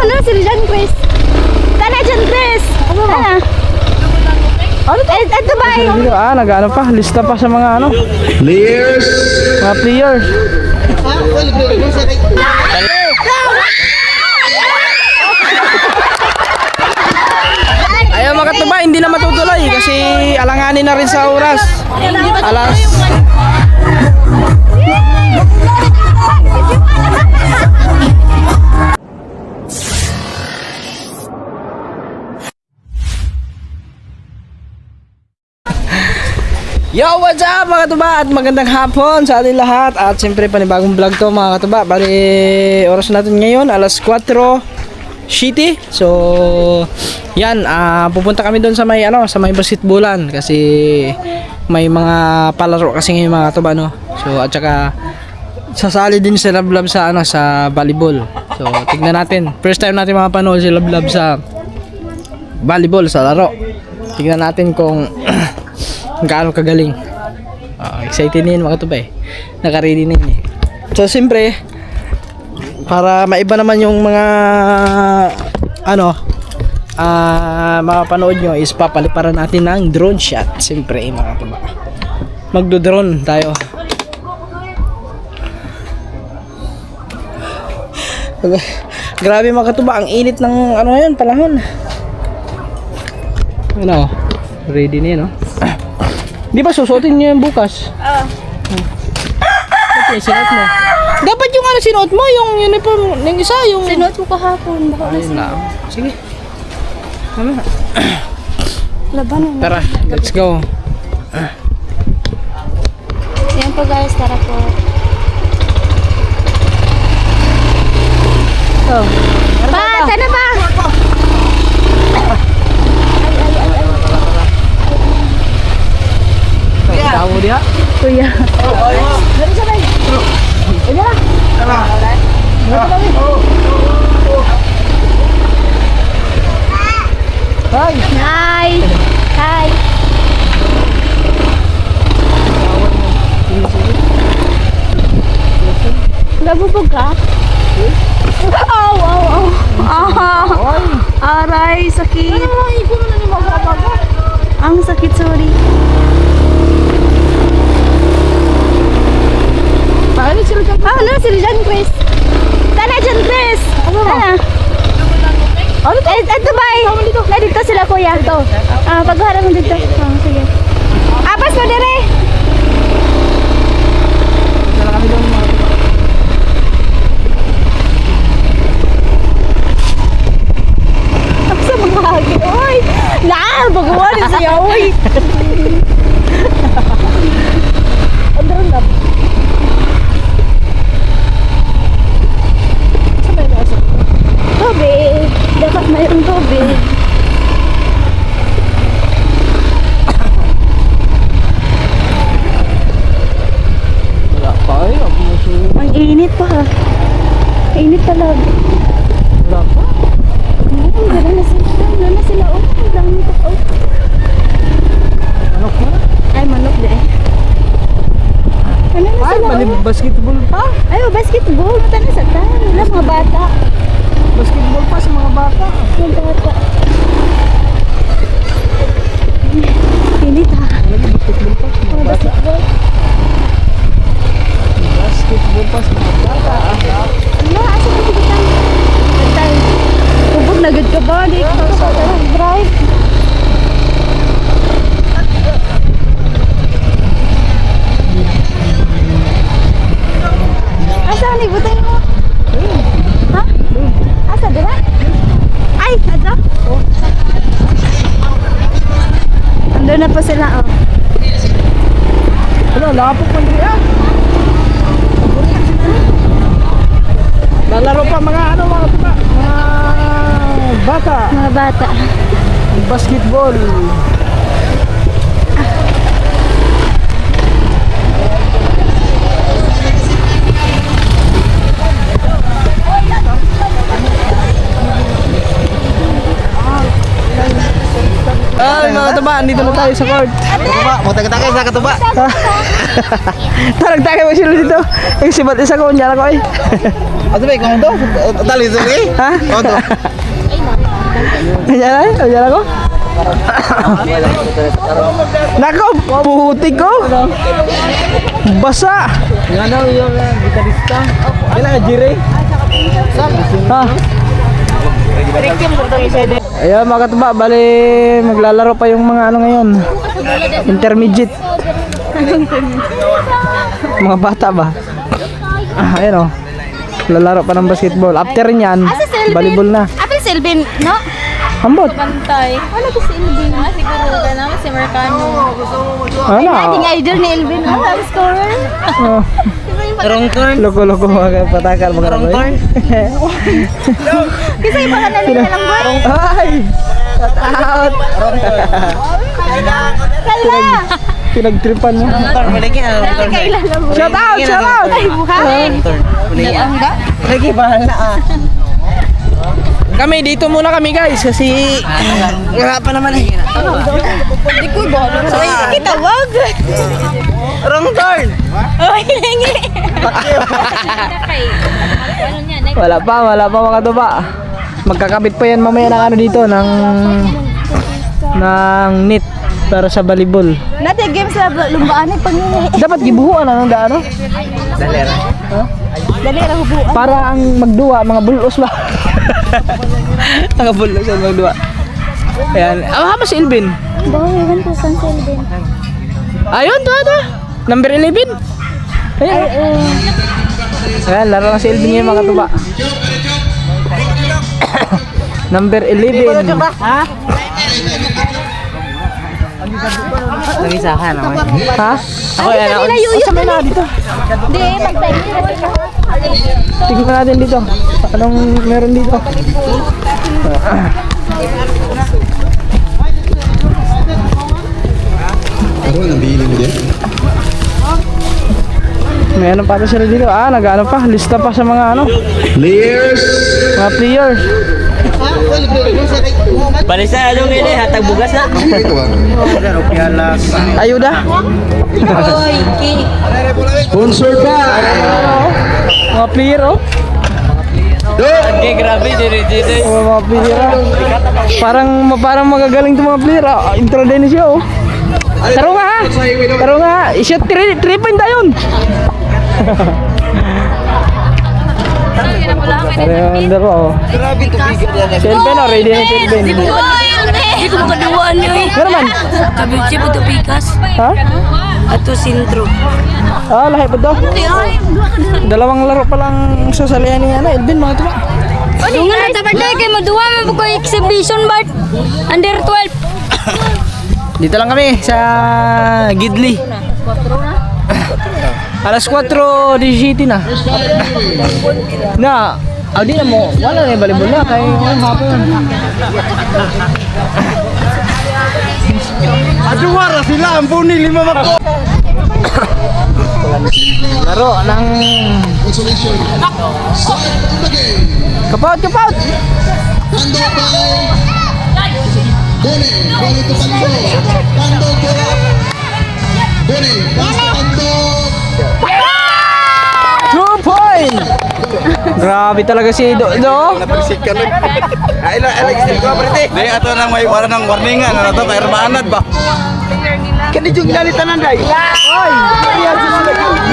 Ano sila John Chris? Tara John Chris. Ano? Ano to? Ito ba? Nag-ano pa, lista pa sa mga ano. Players. Mga players. Ayaw mga katuba, hindi na matutuloy kasi alanganin na rin sa oras. Alas. Yo, what's up mga katuba at magandang hapon sa ating lahat. At siyempre panibagong vlog to mga katuba. Bali oras natin ngayon alas 4:00. So yan, pupunta kami doon sa may sa may basketballan kasi may mga palaro kasi ngayon mga katuba no. So at saka sasali din si Lablab sa sa volleyball. So tignan natin. First time natin mapanood si Lablab sa volleyball sa laro. Tignan natin kung gaano kagaling. Excited na yun mga katuba eh. Naka-ready na yun eh. So siyempre para maiba naman yung mga mapapanood nyo is papaliparan natin ng drone shot. Siyempre mga katuba, magdo-drone tayo. Grabe mga katuba, ang init ng ngayon panahon. Ready na yun Di ba susuotin niyo yan bukas? Okay, sinuot mo. Dapat yung sinuot mo, yung uniform ng isa, yung... Sinuot ko kahapon. Ayun lang. Sige. Tama. Laban na. Tara, let's go. Yan po guys, tara po. Pa, tara pa! Tahu dia? Kuya. Dari sana. Ini lah. Hai. Hai. Hai. Nabubog ka? Aw, aw, aw. Aray, sakit. Ang sakit, sorry. Ano sila John Chris? Tara John Chris. Ano? Ito ba? Dito sila kuya to. Pagharap mo dito. Sige. Apas mo dire. Dala kami doon mga katuba. Sa mga hagi. Oy! Baguhan siya. Oy! Andun na. Tubig. Dapat mayroong tubig. Wala pa Ang init pa. Init talaga. Wala pa? Gano'n na sila. Gano'n na sila. Oh, ang dami pa. Manok mo na? Ay, manok din. Ano na Ay, sila? basketball pa? Ay, basketball. Mata na sa tayo. Wala, mga bata. Basketball pa sa mga bata. Mga bata. Init ha. Basketball pa sa mga bata. Basketball. Basketball pa sa mga bata. Ano? Asa ka sigitan? Atay. Kubog na good ka ba? Di ka sa drive. Asa ni butay mo? Ha? Asa dira? Ay, ada. Andun na po sila oh. Wala, lapok man rin Lalaro pa mga mga katuba. Mga bata. Mga bata. Basketball. Ay mga katuba, katuba, andito na tayo sa court. Katuba, mo tagay sa katuba. Tarag-tagay mo sila dito. Yung sibat isa ko, nyala ko eh. Ato ba ikaw to? Tali to eh. Ha? Ikaw to. Nyala eh? Nyala ko? Nako, putik ko. Basa. Nga daw yung gitarista. Kailan Jire? Ha? Ayun mga katuba, bali maglalaro pa yung mga ano ngayon. Intermediate. Mga bata ba? Ayun o. Lalaro pa ng basketball. After niyan, volleyball na. Apel Silvin, no? Ambot. Bantay. Ano ko si Elvin? Siguro ka naman si Mercano. Ano? Ating idol ni Elvin, no? Top scorer. Oh. Wrong turn. Loko-loko mga patakal mga Wrong turn. Kasi iba ka na lang boy. Ay! Shout out! Kala! Pinagtripan mo. Turn mo lagi. Kailan lang mo. Shout out! Shout out! Ay, buhay. Turn. Naangga? Lagi bahala ah. Kami, dito muna kami guys kasi wala pa naman eh. Hindi ko gano'n. So, hindi kita wag. Wrong turn. Oh, hilingi. Wala pa mga tuba. Magkakabit pa yan mamaya ng ano dito ng net para sa volleyball. Nati games sa lumbaan ay pangingay. Dapat gibuhuan ano da ano? Dalera. Dali ra hubuan. Para ang magduwa mga bulos ba. Mga bulos ang magduwa. Ayan, ama si Elvin. Bawayan ko san Silvin. Ayun, to. Number 11. Ayan. Ayan, laro na si Elvin ngayon mga tuba. Number 11. Ha? Nag-isa ka naman. Ha? Ako yan. Sa na dito. Di, magtayo. Tingnan natin dito. Anong meron dito? Ako ang nabili mo din. May ano pa sila dito. Nag-ano pa. Lista pa sa mga ano. Players! Mga players. Balisa along ini hatag bugas na. Ito ah. Ayuda. Sponsored by Mga player oh. Okay, grabe dire. Mga player oh. Parang magagaling 'tong mga player. Intro din siya oh. Taro nga ha. Taro nga. I-shot 3 point tayo yun. Ayun, daro oh. Grabe to bigyan yan. Selben oh, ready na Selben. Hindi ko makaduwaan nyo eh. Ano naman? Kabitsi po ito pikas. Ha? Ato sintro. Lahi pa to. Dalawang laro pa lang sasalihan ni Elvin mga tuwa. Yung nga natapat na kay maduwa mo po exhibition Bart. Under 12. Dito lang kami sa Gidli. Alas 4 di City na. Di na mo. Wala na yung volleyball na. Kaya hapon. Aduwara sila ang puni 5 mako. Laro ng consolation. Start of the game. kapaut. Pando by Boni. Bali to Pando. Pando bola. Boni. Pando. 2 point! Grabe talaga si Do. Napagsik ka rin. Ay, still ko prete. Di ato nang may wala nang warningan ano to kay maanad ba. Kani jung ginalitanan dai. Ay!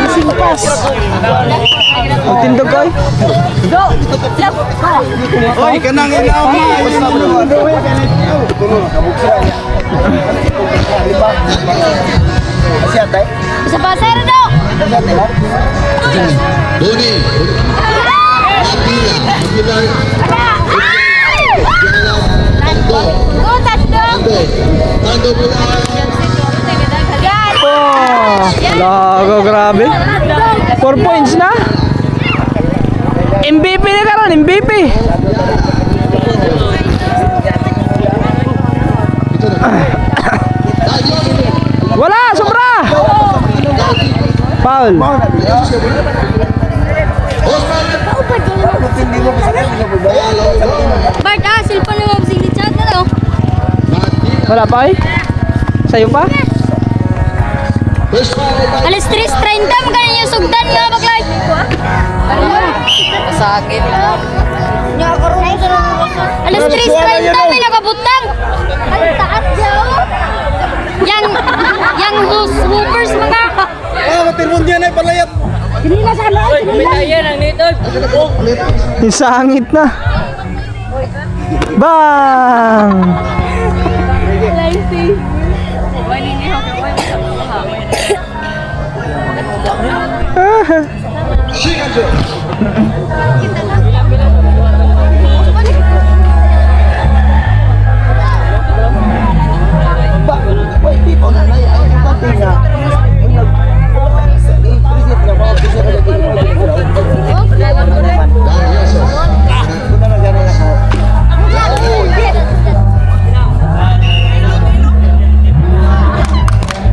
Missing pass. Ang tindog ko. Oy, kanang ilaw ma. Sa pasero daw. Boni. Abila. Pando. Go, touchdown. Pando bola. Lago, grabe. 4 points na. MVP na karon, MVP. Wala, sobra. Foul. Bart, silpa na mo silichat na daw. Wala pa eh. Sa'yo pa? First foul by Alas 3:30 magaling yung sugdan nga baglay. Sakit. Alas 3:30 may nakabutang. Ang taas daw. Yang hoopers mga. Isangit na. Bang!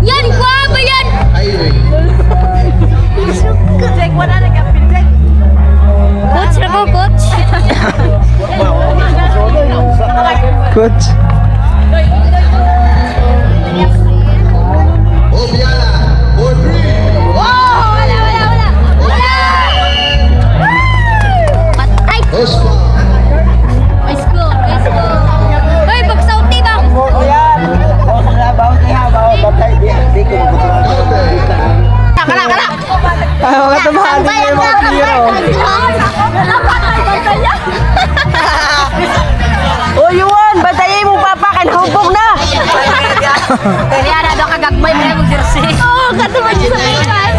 Yan, guwaba yan. highway. Coach na ko, coach. Coach. Obiala for 3. Wala. Patay. First foul. Let's go. Hoy, pagsauti ba? Ay, mga tumahan din yung mga tiro. O Yuan, bantayin mo papa, kanahubog na. Kaya na daw kagagmay mo yung jersey. Oo, katuman siya sa ikan.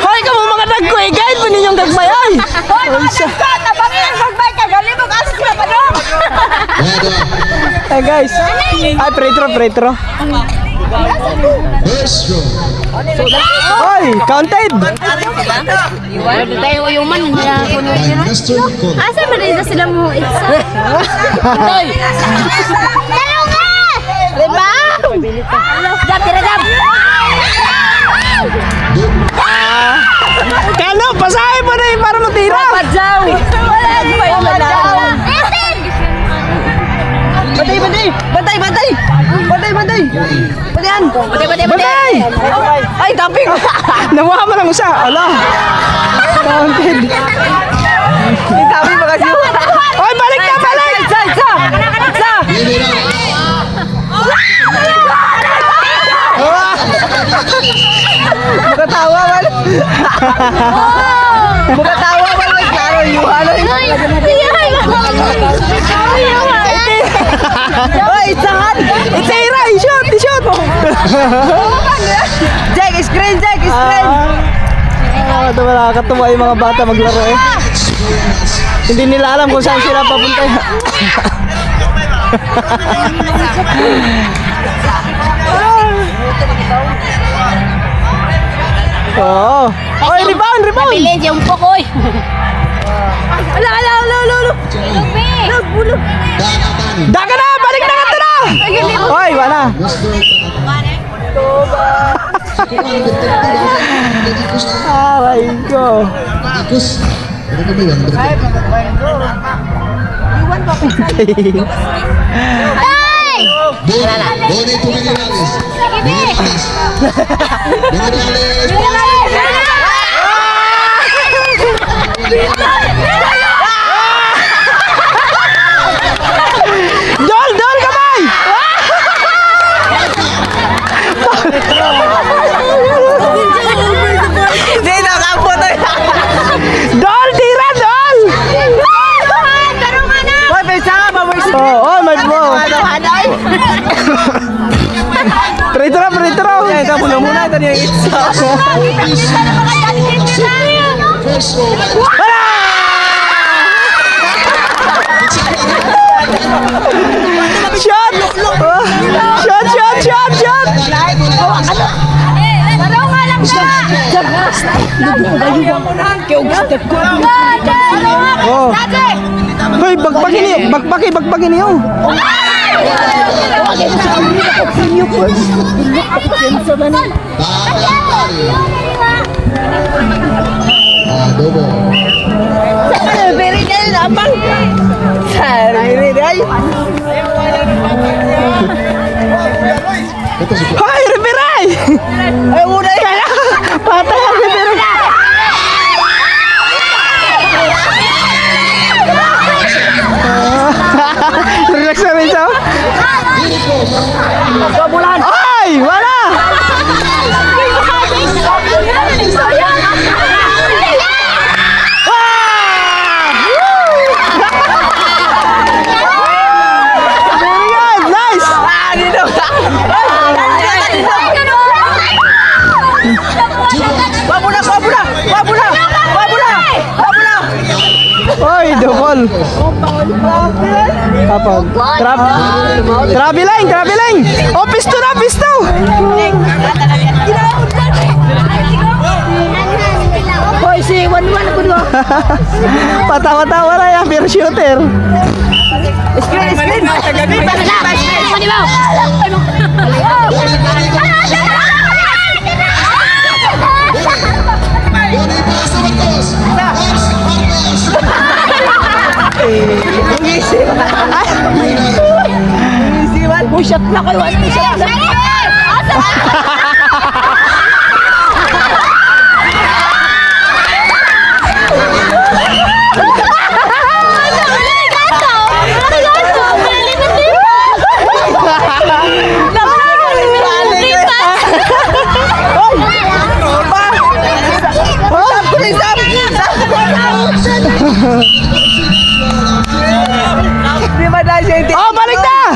Hoy, kamu mga nagkoy, guide mo ninyong gagmayay. Hoy, mga dagka, tabangin ang bagbay ka, galibog asos na pa no. Hey guys. Ay, pretro. First row. Hoy, counted. Tayo uyuman. By Mr. Nicole. Asa ba rin sila mo? Hoy! Dalaw ka! Lima! Jab, tira jab! Kano, pasahin mo na yung para matira. Padyaw. Wala pa yung manaw. Bantay. Bantayan. Batay! Ay, tamping. Nawa mo lang usa. Ala. Counted. Tamping mga siyo. Hoy, balik na, balik! Isa. Give it up. Magkatawa man. Klaro, Yuhan. Hoy, isahan. Itira, i-shoot. Jack, screen. Nakakatuwa yung mga bata maglaro eh. Hindi nila alam kung saan sila papunta. Oo. Oy, rebound. Bilin yung pokoy. Ala. Nagbulo. Dakatan. Daka na! Balik na ka na! Hoy, wala. Aray ko. Tapos, ano ba yun? Hey! Boni to Minerales. Minerales. Dol, kamay! Hindi, nakapo tayo. Dol, tira, Dol! Hoy, pesa ka ba? Oh, may mo. Haday. Pretro. Ikaw muna. Ito niya yung isa. First row. Shot! Oh. Hoy, bagpagin niyo. Adobo. Very good, abang. Sorry, Hoy, Riberay! Ay, una yan! Patay ang Riberay! Relax na rin siya. Ay! Wala! Very good! Nice! Oy, double. Apa? Traveling. Oh, pisto na, pisto. Hoy, si Wanwan ako doon. Patawa-tawa na yan, beer shooter. Screen. Ano ba? Bonifacio Marcos. Shot na kayo. Oh, balik na!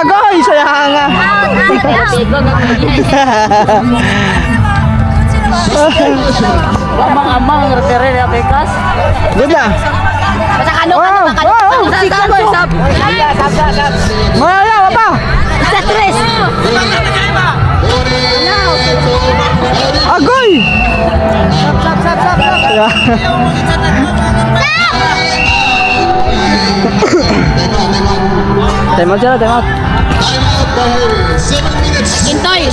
Agoy, saya nga. Amang referee na bekas. Good na. Wow. Maya, apa? Sa tres. Agoy! Time out sila, time out. Dahil 7 minutes. Intoy.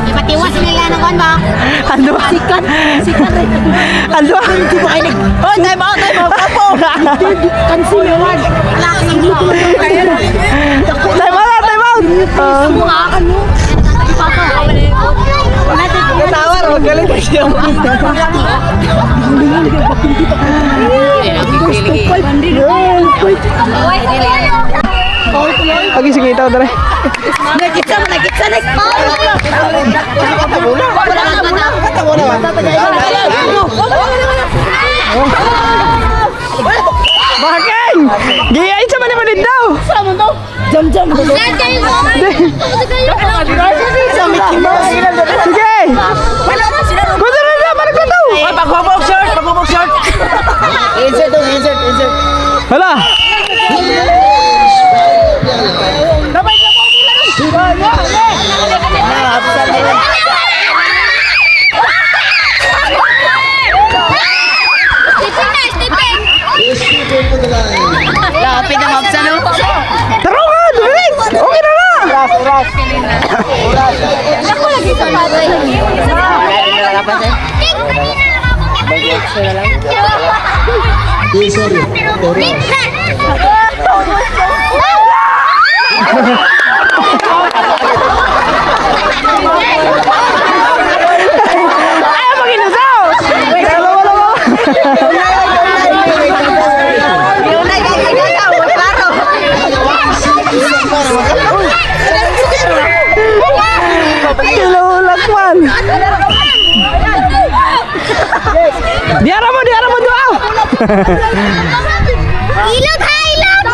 Ipatiwas nila ng kon ba? Ando. Sikat. Ando. Hindi ba kayo oh, time out. Papo. Cancel yun. Wala ka nang dito. Time out. Sumakan mo. Papa. Katawar, magaling kasi yung Lagi sige ito, dali. Nagkita. Bakeng! Giyain sa malimanid daw! Jam. Sige! Gusto na, balik na daw! Pagbubog short! Insert. Hala! Lapit na mapsa no? Taro nga! Dumilig! Okay na na! Ako lagi sa patay. Ayaw mag-inusaw! Dalawa. Kilulak man! Diara mo doa! Ilog ha, ilog!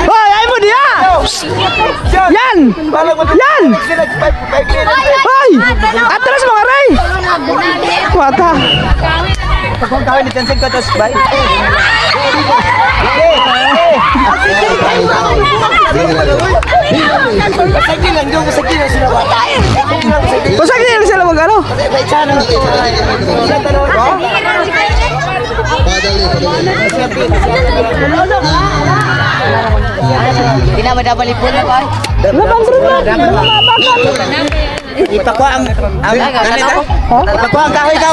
Hoy, ay mo diya! Yan! Yan! Hoy! Atras mga ray! Mata! Kung kawin ni Tansig ko tos bay. Pasagin lang dong, pasagin lang sila. Pasagin lang sila mag-ano? Hindi na madabalipon na ba? Ipakwa ang ganito. Ipakwa ang kahoy daw.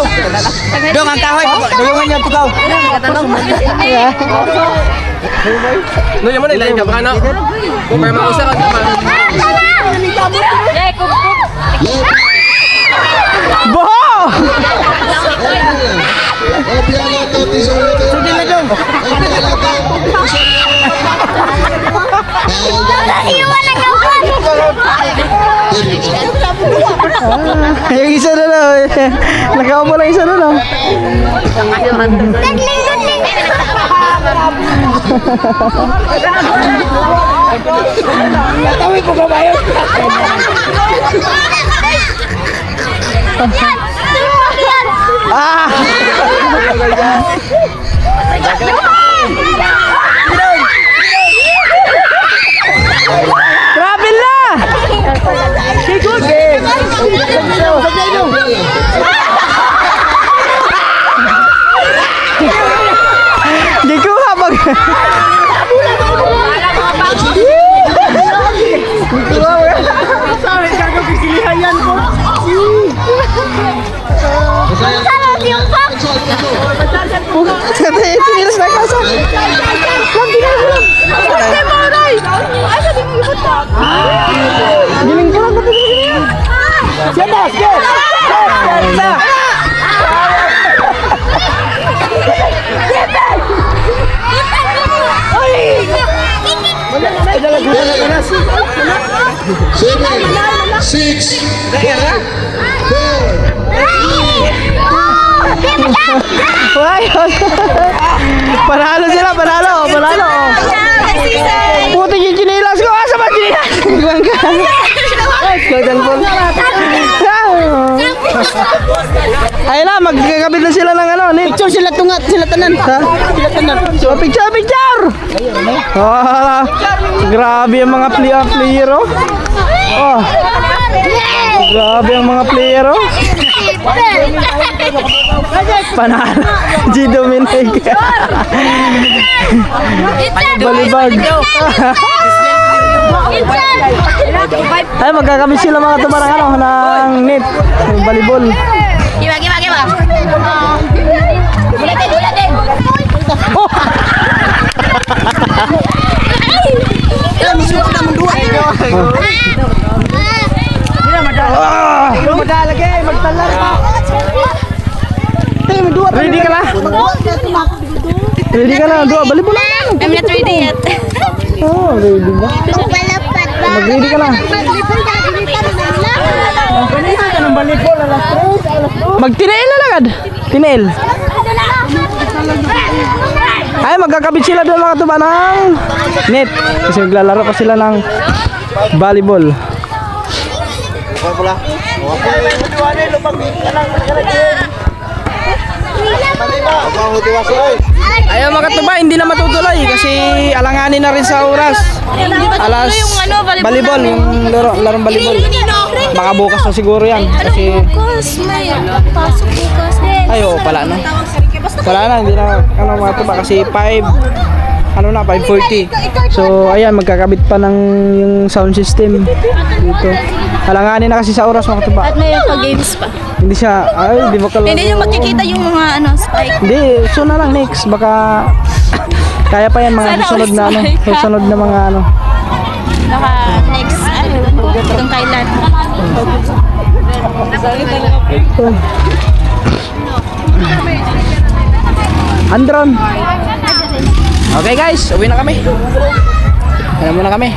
Dong ang kahoy. Dayungan niya tukaw. No, yung mana ilahin ka baka na. Para mausa ka naman. Boho! Sugin na dong. Iwan na gawin! Yung isa na lang. Nakaupo lang isa na lang. Dagling! Natawin ko ba bayo? Ah! Travel na! Di ko habang... Sarap yung pop! Kata yung sinilas na kasa. Giling ko lang kata yung Siapa? Siapa? Seven, 6, 5, 4. Panalo sila, panalo. Puti yung chinilas ko. Asa ba chinilas? Ibang ka. Cellphone. Ayun na, magkakabit na sila ng ano. Picture sila tungat, sila tanan. Ha? Sila tanan. So, picture! Ah, grabe ang mga player, oh. Oh, grabe ang mga player, oh. Panalo. G Dominic. Balibag. Ay, magkakabit sila mga tuba ng ano, ng net. Ng volleyball. Giba! Bulatin! Oh! Ready ka na? Ready ka na? Dua, volleyball na. I'm not ready yet. Oh, ready ba? Palapat ba? Mag-ready ka na. Magtinail na lagad. Tinail. Ay, magkakabit sila doon mga tuba ng net. Kasi maglalaro pa sila ng volleyball. Ayaw mga tuba, hindi na matutuloy kasi alanganin na rin sa oras. Alas volleyball, yung larong volleyball. Baka bukas na siguro yan kasi May pasok bukas. ayo pala na. Wala na, hindi na ano mga tuba kasi 5:40. So ayan, magkakabit pa ng yung sound system dito. Alanganin na kasi sa oras mga tuba. At may pa-games pa. Hindi siya, ay, hindi mo kalaro. Hindi nyo makikita yung mga spike. Hindi, so na lang next. Baka kaya pa yan mga Sana susunod na ano, ulit spike, ha? susunod na mga ano. Naka next, itong kailan. Andron. Okay guys, uwi na kami. Ano muna kami?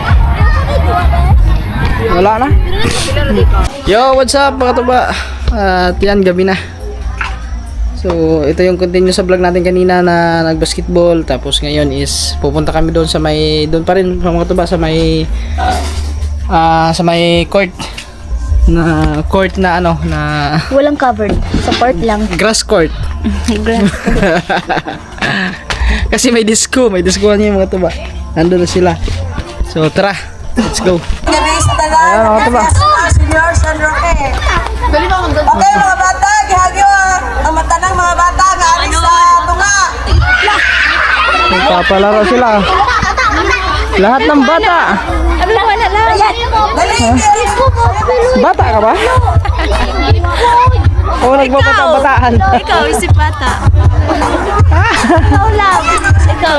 Wala na. Yo, what's up mga tuba? At yan, gabi na. So, ito yung continue sa vlog natin kanina na nag-basketball. Tapos ngayon is pupunta kami doon sa may, doon pa rin mga katuba sa may court na ano, na Walang covered. Support lang. grass court. Grass. Kasi may disco niya mga tuba. Nandun na sila. So, tara. Let's go. Ayan mga tuba. Okay, mga bata, gihagyo ang mata ng mga bata nga alis sa tunga. Magpapalaro sila. Lahat ng bata. Wala lang. Dali, Bata ka ba? O nagbabata-bataan? Ikaw, isip bata. Ikaw lang. Ikaw.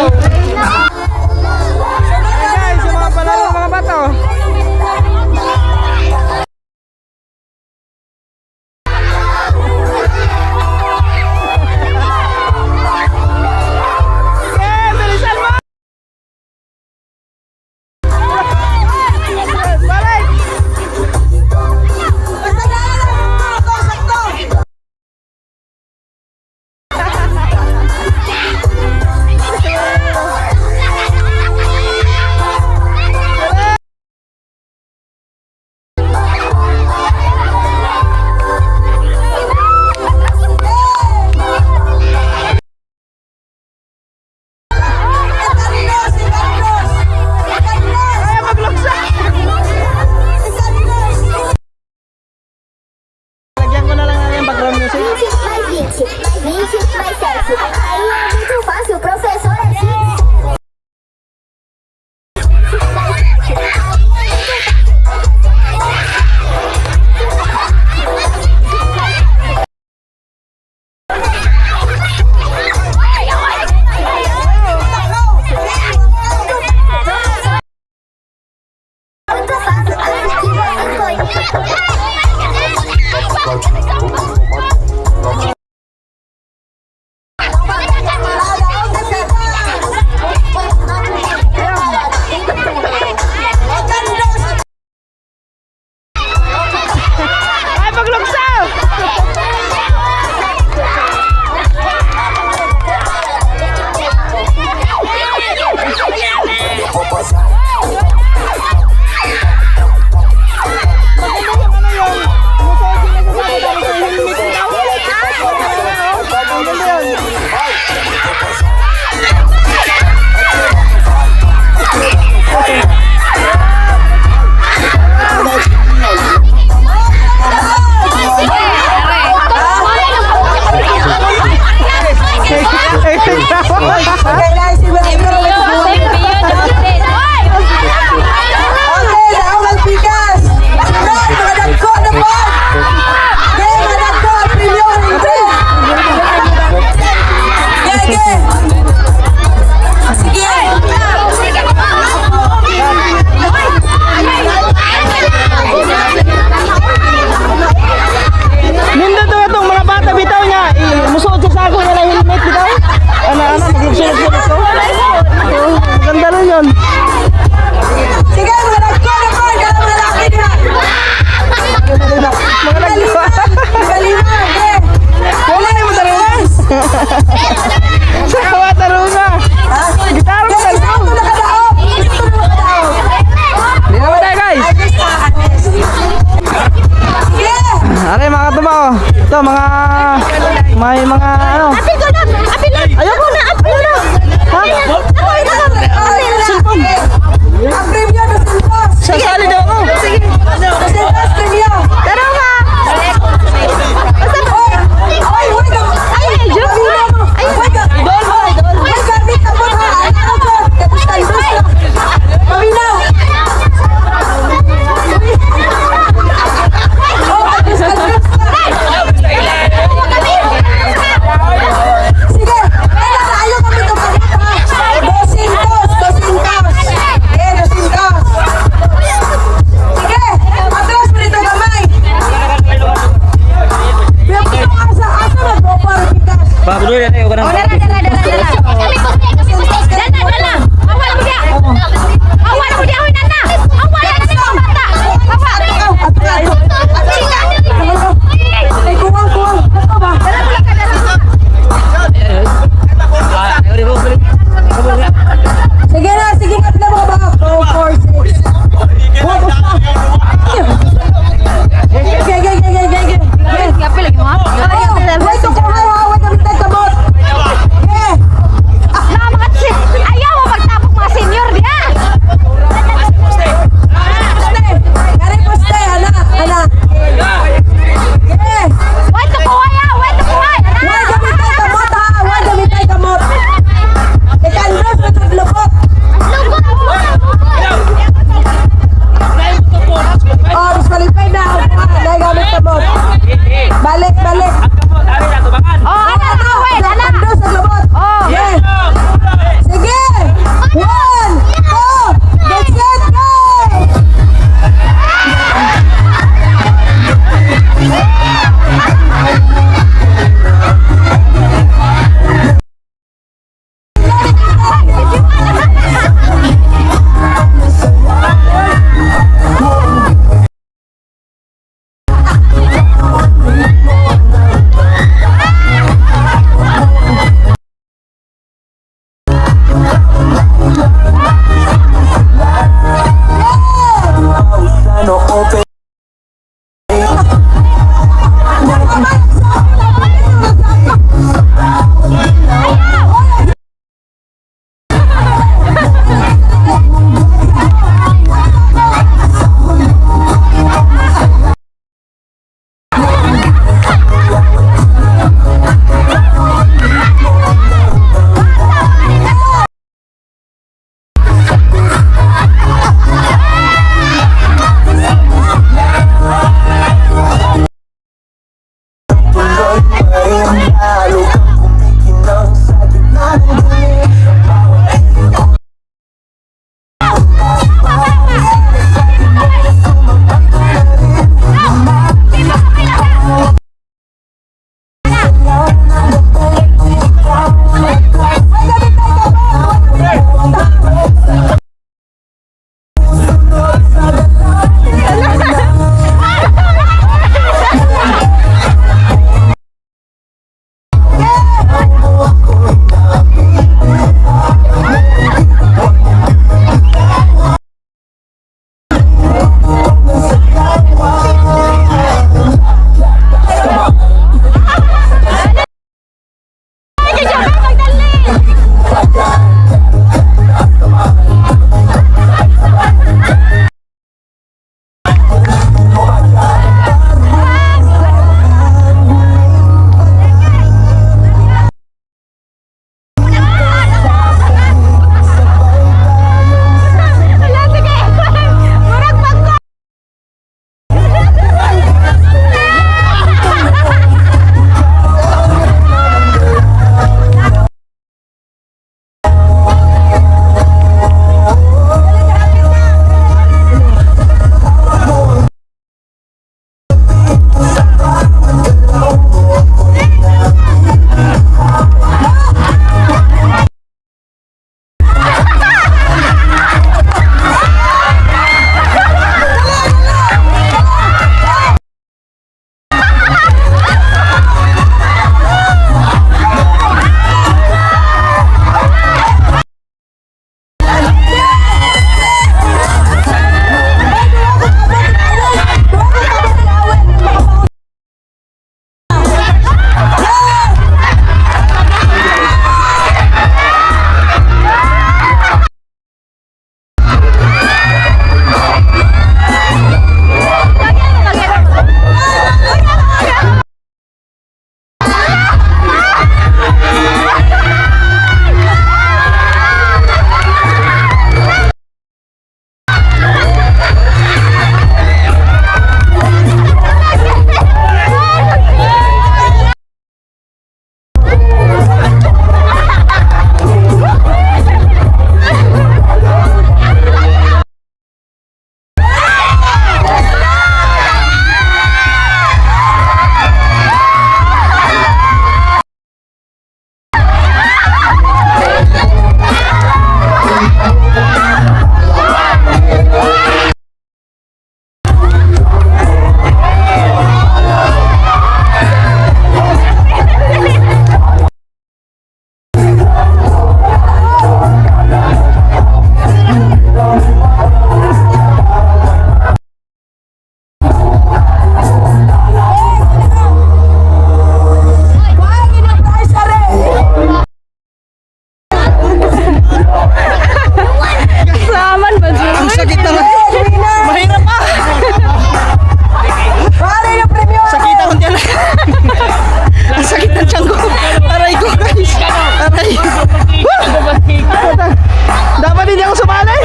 ba't hindi ako sumali?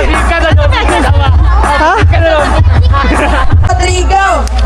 Ha? Rodrigo.